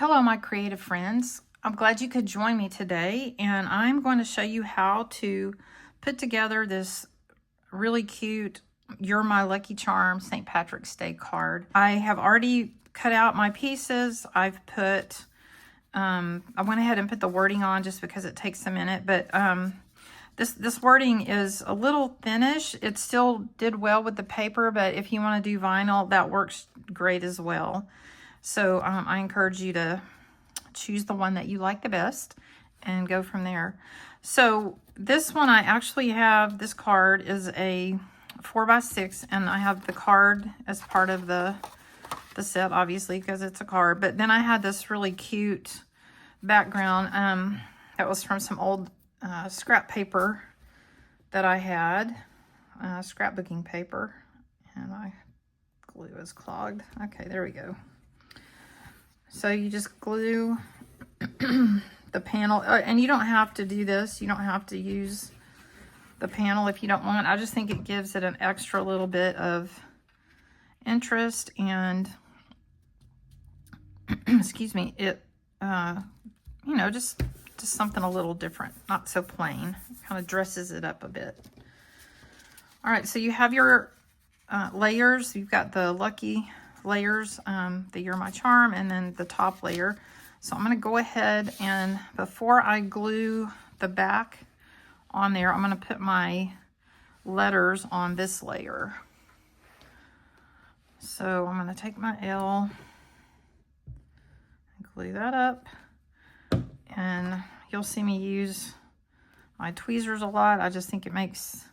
Hello, my creative friends. I'm glad you could join me today, and I'm going to show you how to put together this really cute You're My Lucky Charm St. Patrick's Day card. I have already cut out my pieces. I've put, I went ahead and put the wording on just because it takes a minute, but this wording is a little thinnish. It still did well with the paper, but if you want to do vinyl, that works great as well. So I encourage you to choose the one that you like the best and go from there. So this one, I actually have, this card is a 4x6, and I have the card as part of the set, obviously, because it's a card. But then I had this really cute background that was from some old scrap paper that I had, scrapbooking paper, and my glue is clogged. Okay, there we go. So you just glue the panel, and you don't have to do this. You don't have to use the panel if you don't want. I just think it gives it an extra little bit of interest, and excuse me, it you know, just something a little different, not so plain. Kind of dresses it up a bit. All right, so you have your layers. You've got the lucky layers, the You're My Charm, and then the top layer. So I'm going to go ahead, and before I glue the back on there, I'm going to put my letters on this layer. So I'm going to take my L and glue that up, and you'll see me use my tweezers a lot. I just think it makes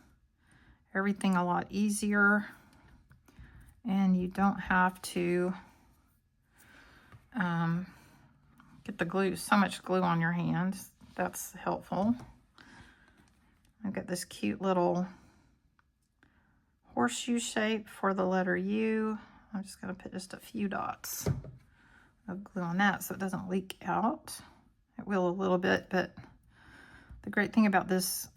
everything a lot easier, and you don't have to get the glue, so much glue on your hands. That's helpful. I've got this cute little horseshoe shape for the letter U. I'm just going to put just a few dots of glue on that so it doesn't leak out. It will a little bit, but the great thing about this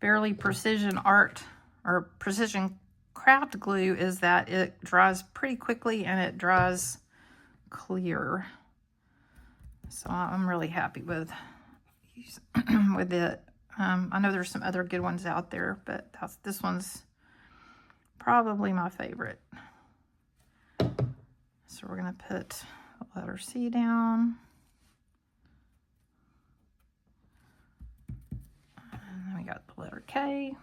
barely precision art or precision craft glue is that it dries pretty quickly and it dries clear. So I'm really happy with it. I know there's some other good ones out there, but this one's probably my favorite. So we're going to put the letter C down. And then we got the letter K.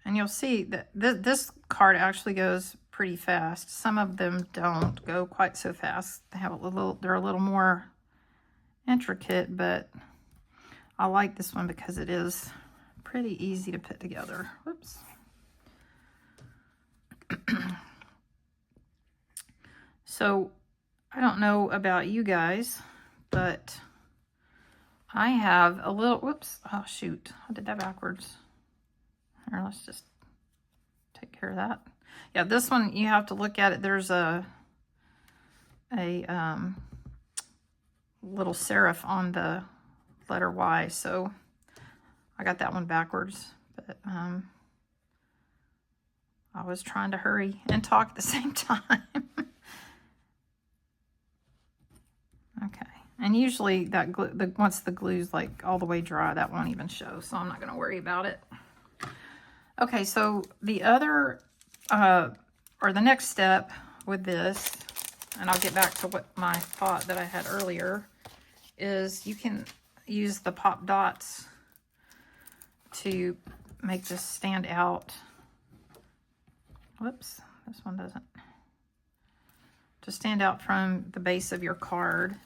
And you'll see that this card actually goes pretty fast. Some of them don't go quite so fast. They're a little more intricate, but I like this one because it is pretty easy to put together. Whoops. So I don't know about you guys, but I have a little, whoops, oh shoot, I did that backwards. Here, let's just take care of that. Yeah, this one, you have to look at it. There's a little serif on the letter Y, so I got that one backwards, but I was trying to hurry and talk at the same time. Okay, and usually that glue, once the glue's like all the way dry, that won't even show, so I'm not going to worry about it. Okay, so the other, or the next step with this, and I'll get back to what my thought that I had earlier, is you can use the pop dots to make this stand out. Whoops, this one doesn't. To stand out from the base of your card.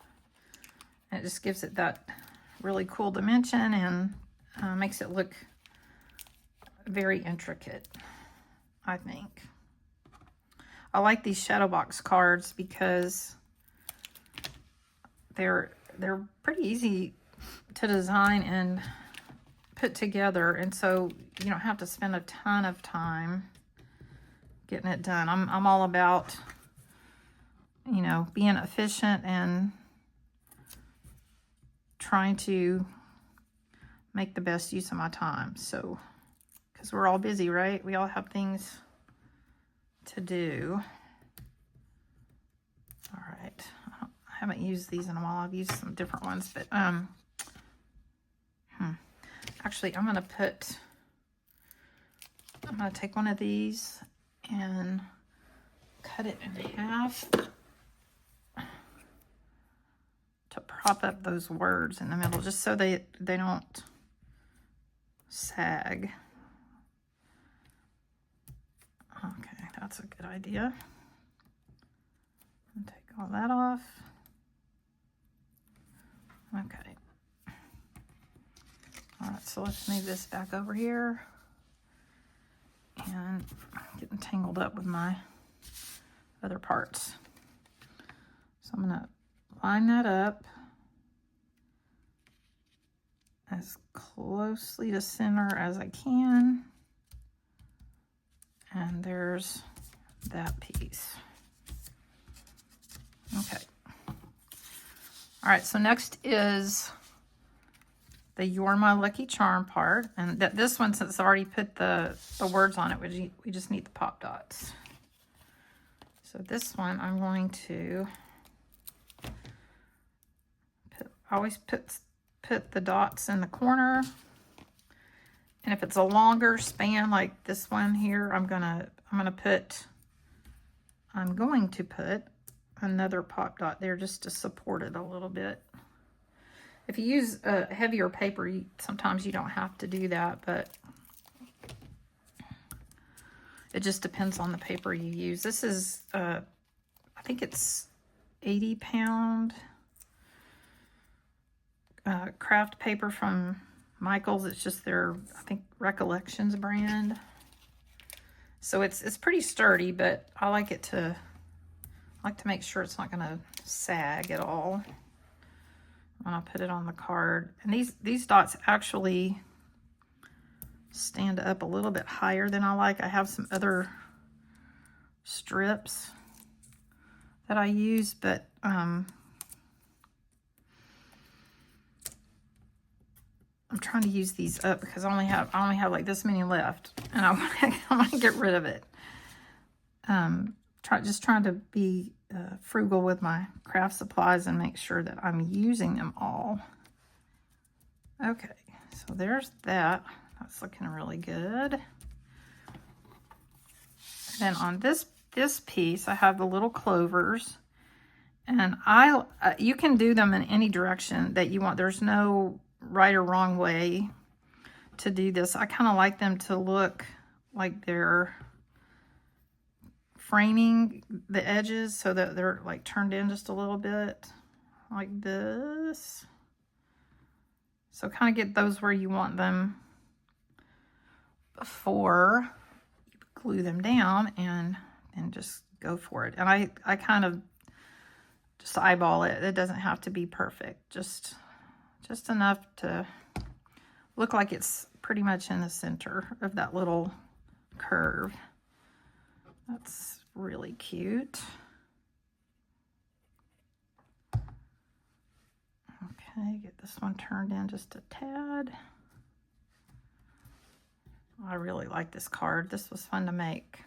And it just gives it that really cool dimension and makes it look very intricate, I think. I like these Shadowbox cards because they're pretty easy to design and put together, and so you don't have to spend a ton of time getting it done. I'm all about, you know, being efficient and trying to make the best use of my time. So, because we're all busy, right? We all have things to do. haven't used these in a while. I've used some different ones, but actually I'm gonna take one of these and cut it in half to prop up those words in the middle, just so they don't sag. Okay, that's a good idea. I'll take all that off. Okay. All right, so let's move this back over here. And I'm getting tangled up with my other parts. So I'm gonna line that up as closely to center as I can. And there's that piece. Okay. All right, so next is the You're My Lucky Charm part. And this one, since I already put the words on it, we just need the pop dots. So this one, I'm going to always put the dots in the corner. And if it's a longer span like this one here, I'm going to put another pop dot there just to support it a little bit. If you use heavier paper, sometimes you don't have to do that, but it just depends on the paper you use. This is, I think it's 80-pound craft paper from Michael's. It's just their, I think, Recollections brand. So it's pretty sturdy, but I like to make sure it's not going to sag at all when I put it on the card. And these dots actually stand up a little bit higher than I like. I have some other strips that I use, but I'm trying to use these up because I only have like this many left, and I want to get rid of it. Just trying to be frugal with my craft supplies and make sure that I'm using them all. Okay, so there's that. That's looking really good. And then on this piece, I have the little clovers, and you can do them in any direction that you want. There's no right or wrong way to do this. I kind of like them to look like they're framing the edges so that they're like turned in just a little bit like this. So kind of get those where you want them before you glue them down, and just go for it. And I kind of just eyeball it. It doesn't have to be perfect. Just enough to look like it's pretty much in the center of that little curve. That's really cute. Okay, get this one turned in just a tad. I really like this card. This was fun to make.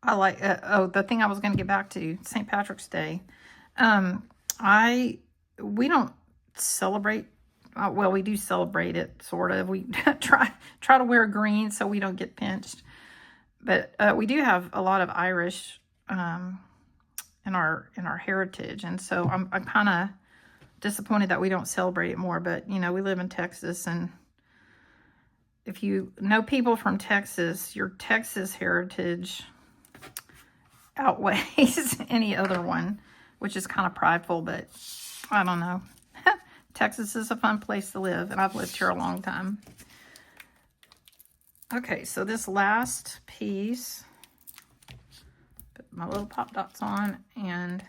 I like, the thing I was going to get back to, St. Patrick's Day. We don't celebrate, well, we do celebrate it, sort of. We try to wear green so we don't get pinched. But we do have a lot of Irish in our heritage, and so I'm kind of disappointed that we don't celebrate it more. But you know, we live in Texas, and if you know people from Texas, your Texas heritage outweighs any other one, which is kind of prideful, but I don't know. Texas is a fun place to live, and I've lived here a long time. Okay, so this last piece, put my little pop dots on, and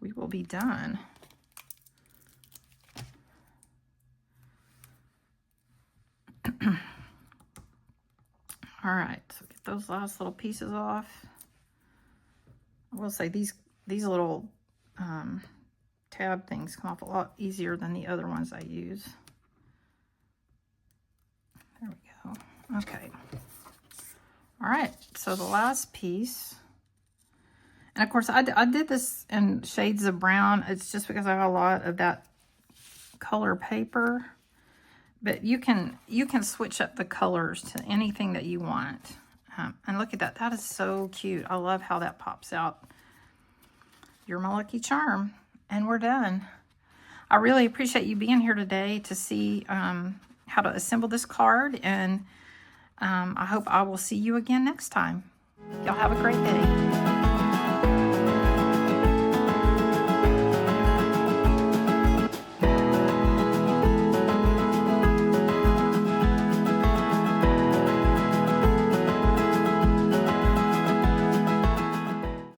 we will be done. All right, so get those last little pieces off. I will say these little tab things come off a lot easier than the other ones I use. There we go. Okay. All right, so the last piece, And of course, I did this in shades of brown. It's just because I have a lot of that color paper. But you can switch up the colors to anything that you want. And look at that. That is so cute. I love how that pops out. You're my lucky charm. And we're done. I really appreciate you being here today to see how to assemble this card. And I hope I will see you again next time. Y'all have a great day.